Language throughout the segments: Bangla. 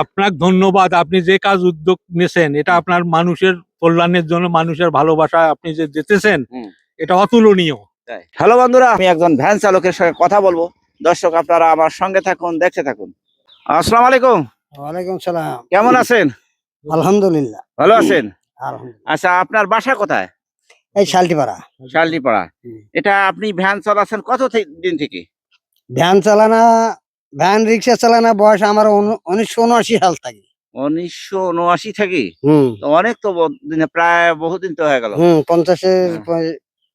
আপনাকে ধন্যবাদ। আপনি যে কাজ উদ্যোগ নিয়েছেন এটা আপনার মানুষের কল্যাণের জন্য, মানুষের ভালোবাসা আপনি যে দিতেছেন এটা অতুলনীয়। হ্যালো বন্ধুরা, আমি একজন ভ্যান চালকের সঙ্গে কথা বলবো। দর্শক আপনারা আমার সঙ্গে থাকুন, দেখতে থাকুন। আসসালামু আলাইকুম। ওয়ালাইকুম সালাম। কেমন আছেন? আলহামদুলিল্লাহ ভালো আছেন? আলহামদুলিল্লাহ। আচ্ছা, আপনার বাসা কোথায়? এই শালটিপাড়া। শালটিপাড়া। এটা আপনি ভ্যান চালাচ্ছেন কত দিন থেকে? ভ্যান চালানা, ভ্যান রিক্সা চালানা বয়স আমার 1979 সাল থেকে। 1979 থেকে? তো অনেক তো দিনে, প্রায় বহুদিন তো হয়ে গেল।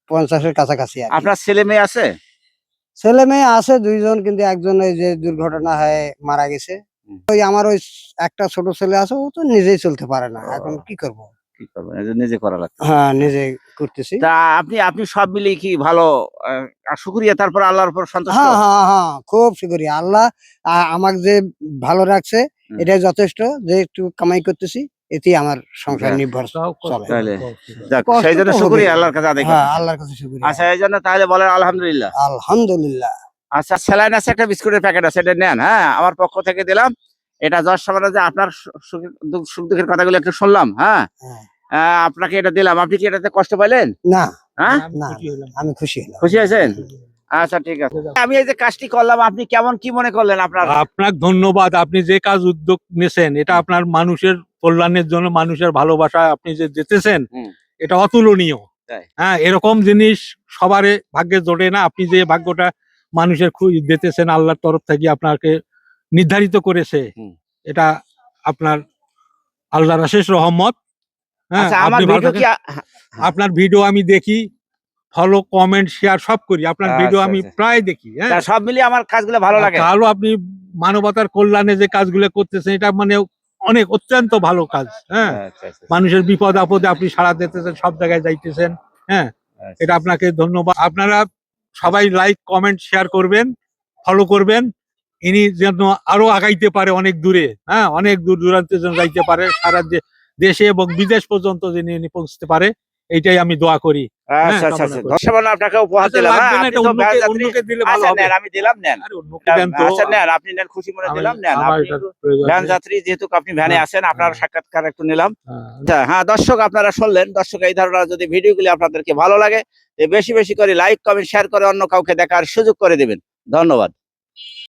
50-এর কাছাকাছি। আপনার ছেলে মেয়ে আছে? ছেলে মেয়ে আছে 2 জন, কিন্তু একজন এই যে দুর্ঘটনা হয়ে মারা গেছে। ওই আমার ওই একটা ছোট ছেলে আছে, ও তো নিজেই চলতে পারে না। এখন কি করব? কি করবেন, এই যে নিজে করা লাগছে। হ্যাঁ, নিজে করতেছি। তা আপনি সব মিলিয়ে কি ভালো, শুকরিয়া, তারপর আল্লাহর উপর সন্তুষ্ট? হ্যাঁ হ্যাঁ হ্যাঁ, খুব শুকরিয়া। আল্লাহ আমাকে যে ভালো রাখছে এটাই যথেষ্ট। যে একটু কামাই করতেছি, এতেই আমার সংসার নির্ভর চলে। তাহলে যাক, সেই জন্য শুকরিয়া আল্লাহর কাছে আদায় হ্যাঁ, করতেছি। আল্লাহর কাছে শুকরিয়া। আচ্ছা, এই জন্য তাহলে বলেন আলহামদুলিল্লাহ। আলহামদুলিল্লাহ। আচ্ছা, স্যালাইন আছে, একটা বিস্কুটের প্যাকেট আছে, এটা নেন। হ্যাঁ, আমার পক্ষ থেকে দিলাম। এটা যশ সমাজে যে আপনার সুখ দুঃখের কথাগুলো একটু শুনলাম। হ্যাঁ, আপনাকে এটা দিলাম। আপনি কি এটাতে কষ্ট পাইলেন? না। হ্যাঁ, আমি খুশি হলাম। খুশি হয়েছেন? আচ্ছা, ঠিক আছে। আমি এই যে কাজটি করলাম, আপনি কেমন কি মনে করলেন? আপনাকে ধন্যবাদ। আপনি যে কাজ উদ্যোগ নিয়েছেন এটা আপনার মানুষের কল্যাণের জন্য, মানুষের ভালোবাসা আপনি যে দিতেছেন এটা অতুলনীয়। হ্যাঁ, এরকম জিনিস সবারই ভাগ্যে জোটে না। আপনি যে ভাগ্যটা মানুষের দিতেছেন, আল্লাহর তরফ থেকে আপনাকে নির্ধারিত করেছে, এটা আপনার আল্লাহর অশেষ রহমত। হ্যাঁ, আপনার ভিডিও আমি দেখি, ফলো, কমেন্ট, শেয়ার সব করি। আপনার ভিডিও আমি প্রায় দেখি। হ্যাঁ, সব মিলিয়ে আমার কাজগুলো ভালো লাগে। তাহলে আপনি মানবতার কল্যাণে যে কাজগুলো করতেছেন এটা মানে অনেক অত্যন্ত ভালো কাজ। হ্যাঁ, মানুষের বিপদ আপদে আপনি সাড়া দিতেছেন, সব জায়গায় যাইতেছেন। হ্যাঁ, এটা আপনাকে ধন্যবাদ। আপনারা সবাই লাইক, কমেন্ট, শেয়ার করবেন, ফলো করবেন। ইনি যেন আরো আগাইতে পারে অনেক দূরে। হ্যাঁ, অনেক দূর দূরান্তে যেন যাইতে পারে, সারা দেশে এবং বিদেশ পর্যন্ত যেন ইনি পৌঁছতে পারে, এইটাই আমি দোয়া করি। আচ্ছা আচ্ছা, আপনাকে উপহার দিলাম। আমি দিলাম, নেন। আচ্ছা, নেন, আপনি নেন, খুশি মনে দিলাম, নেন। ভ্যান যাত্রী যেহেতু আপনি ভ্যানে আছেন, আপনার সাক্ষাৎকার একটু নিলাম। হ্যাঁ দর্শক, আপনারা শুনলেন। দর্শক, এই ধরনের যদি ভিডিওগুলি আপনাদেরকে ভালো লাগে, বেশি বেশি করে লাইক, কমেন্ট, শেয়ার করে অন্য কাউকে দেখার সুযোগ করে দিবেন। ধন্যবাদ।